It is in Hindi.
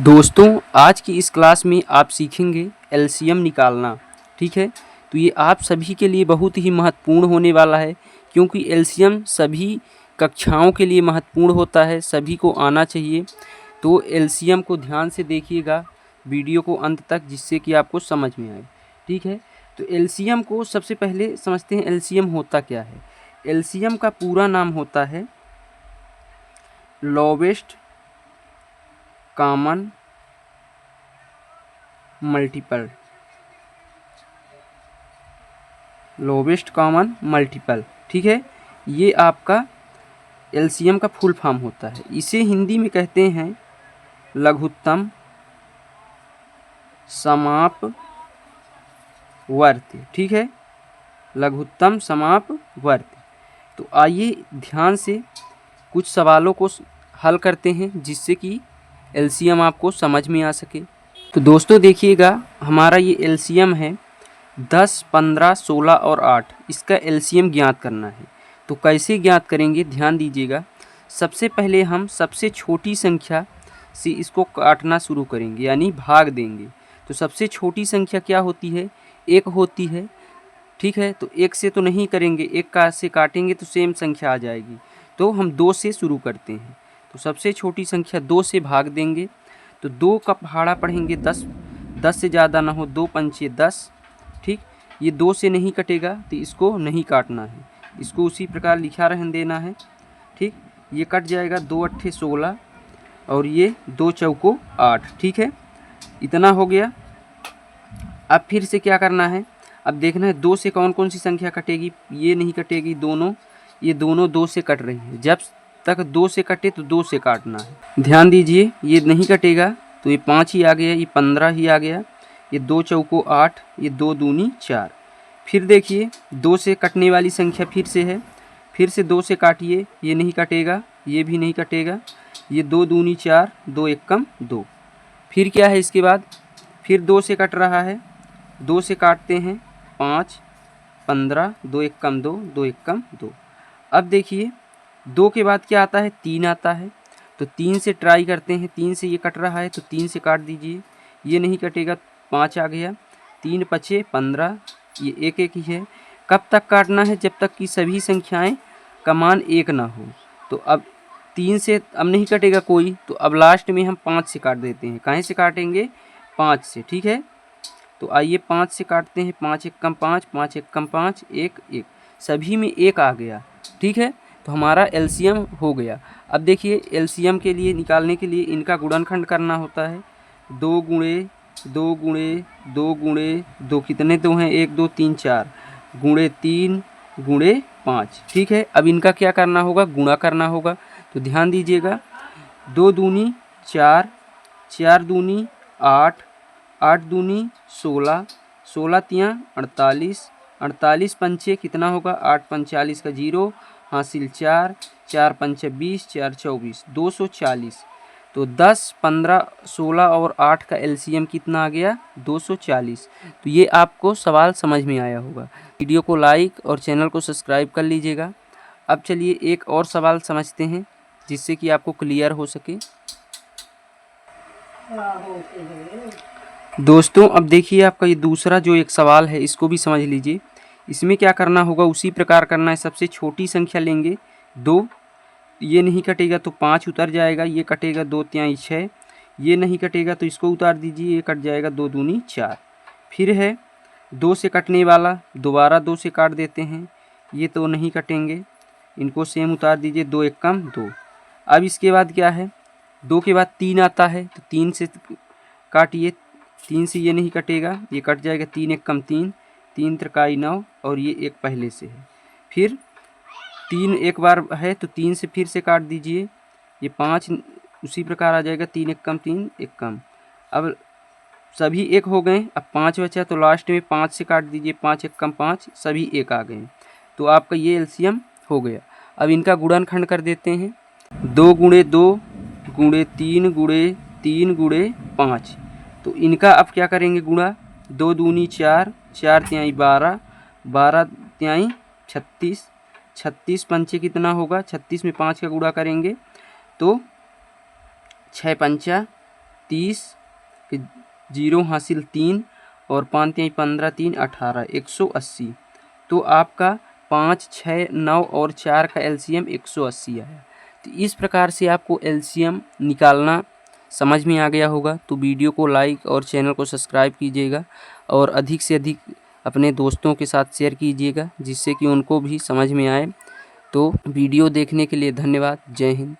दोस्तों आज की इस क्लास में आप सीखेंगे एलसीएम निकालना। ठीक है, तो ये आप सभी के लिए बहुत ही महत्वपूर्ण होने वाला है, क्योंकि एलसीएम सभी कक्षाओं के लिए महत्वपूर्ण होता है, सभी को आना चाहिए। तो एलसीएम को ध्यान से देखिएगा वीडियो को अंत तक, जिससे कि आपको समझ में आए। ठीक है, तो एलसीएम को सबसे पहले समझते हैं एलसीएम होता क्या है। एलसीएम का पूरा नाम होता है lowest common multiple. Lowest common multiple, ठीक है, ये आपका एलसीएम का फुल फॉर्म होता है। इसे हिंदी में कहते हैं लघुत्तम समापवर्ती। ठीक है, लघुत्तम समापवर्ती। तो आइए ध्यान से कुछ सवालों को हल करते हैं, जिससे कि एलसीएम आपको समझ में आ सके। तो दोस्तों देखिएगा, हमारा ये एलसीएम है 10, 15, 16 और 8। इसका एलसीएम ज्ञात करना है। तो कैसे ज्ञात करेंगे, ध्यान दीजिएगा। सबसे पहले हम सबसे छोटी संख्या से इसको काटना शुरू करेंगे, यानी भाग देंगे। तो सबसे छोटी संख्या क्या होती है, 1 होती है। ठीक है, तो 1 से तो नहीं करेंगे, 1 का से काटेंगे तो सेम संख्या आ जाएगी। तो हम 2 से शुरू करते हैं। तो सबसे छोटी संख्या 2 से भाग देंगे, तो 2 का पहाड़ा पढ़ेंगे 10, 10 से ज़्यादा ना हो, 2 पंचे 10। ठीक, ये 2 से नहीं कटेगा तो इसको नहीं काटना है, इसको उसी प्रकार लिखा रहने देना है। ठीक, ये कट जाएगा, 2 अट्ठे 16 और ये 2 चौको 8। ठीक है, इतना हो गया। अब फिर से क्या करना है, अब देखना है 2 से कौन कौन सी संख्या कटेगी। ये नहीं कटेगी, दोनों, ये दोनों 2 से कट रही है। जब तक 2 से कटे तो 2 से काटना है। ध्यान दीजिए, ये नहीं कटेगा तो ये 5 ही आ गया, ये 15 ही आ गया, ये 2 चौको 8, ये 2 दूनी 4। फिर देखिए 2 से कटने वाली संख्या फिर से है, फिर से 2 से काटिए, ये नहीं कटेगा, ये भी नहीं कटेगा, ये 2 दूनी 4, 2 एकम 2। फिर क्या है इसके बाद, फिर 2 से कट रहा है, 2 से काटते हैं 5, 15, 2 एकम 2, 2 एकम 2। अब देखिए 2 के बाद क्या आता है, 3 आता है। तो 3 से ट्राई करते हैं, 3 से ये कट रहा है तो 3 से काट दीजिए, ये नहीं कटेगा, 5 आ गया, 3 पचे 15, ये एक एक ही है। कब तक काटना है, जब तक कि सभी संख्याएं का मान 1 ना हो। तो अब 3 से अब नहीं कटेगा कोई, तो अब लास्ट में हम 5 से काट देते हैं। कहाँ से काटेंगे, 5 से। ठीक है, तो आइए 5 से काटते हैं, 5 एकम 5, 5 एकम 5, 1 1, सभी में 1 आ गया। ठीक है, तो हमारा एलसीएम हो गया। अब देखिए एलसीएम के लिए निकालने के लिए इनका गुणनखंड करना होता है। 2 गुणे 2 गुणे 2 गुणे 2, कितने 2 हैं, 1 2 3 4, गुणे 3 गुणे 5। ठीक है, अब इनका क्या करना होगा, गुणा करना होगा। तो ध्यान दीजिएगा, 2 दूनी 4, 4 दूनी 8, 8 दूनी 16, 16 तियाँ 48, 48 पंचे कितना होगा, 8 45 का 0 हासिल 4, 4 पंचे 20, 4 24, 240। तो 10, 15, 16 और 8 का एलसीएम कितना आ गया, 240। तो ये आपको सवाल समझ में आया होगा। वीडियो को लाइक और चैनल को सब्सक्राइब कर लीजिएगा। अब चलिए एक और सवाल समझते हैं, जिससे कि आपको क्लियर हो सके। दोस्तों अब देखिए आपका ये दूसरा जो एक सवाल है, इसको भी समझ लीजिए। इसमें क्या करना होगा, उसी प्रकार करना है। सबसे छोटी संख्या लेंगे 2, ये नहीं कटेगा तो 5 उतर जाएगा, ये कटेगा 2 तिहाई 6, ये नहीं कटेगा तो इसको उतार दीजिए, ये कट जाएगा 2 दूनी 4। फिर है 2 से कटने वाला, दोबारा 2 से काट देते हैं, ये तो नहीं कटेंगे, इनको सेम उतार दीजिए, 2 एकम 2। अब इसके बाद क्या है, 2 के बाद 3 आता है, तो 3 से काटिए, 3 से ये नहीं कटेगा, ये कट जाएगा, 3 एकम 3, 3 त्रिकाई 9 और ये एक पहले से है। फिर 3 एक बार है तो 3 से फिर से काट दीजिए, ये 5 उसी प्रकार आ जाएगा, 3 एकम 3 एकम। अब सभी 1 हो गए, अब 5 बचा, तो लास्ट में 5 से काट दीजिए, 5 एकम 5, सभी 1 आ गए। तो आपका ये एलसीएम हो गया। अब इनका गुणनखंड कर देते हैं, 2 गुणे 2 गुणे 3 गुणे 3 गुणे 5। तो इनका अब क्या करेंगे गुणा, 2 दूनी 4, 4 तिहाई 12, 12 तिहाई 36, 36 पंचे कितना होगा, 36 में 5 का गुणा करेंगे तो 6 पंचा 30 के 0 हासिल 3 और 5 3 15 3 18 180। तो आपका 5 6 9 और 4 का एलसीएम 180 आया। तो इस प्रकार से आपको एलसीएम निकालना समझ में आ गया होगा। तो वीडियो को लाइक और चैनल को सब्सक्राइब कीजिएगा और अधिक से अधिक अपने दोस्तों के साथ शेयर कीजिएगा, जिससे कि उनको भी समझ में आए। तो वीडियो देखने के लिए धन्यवाद। जय हिंद।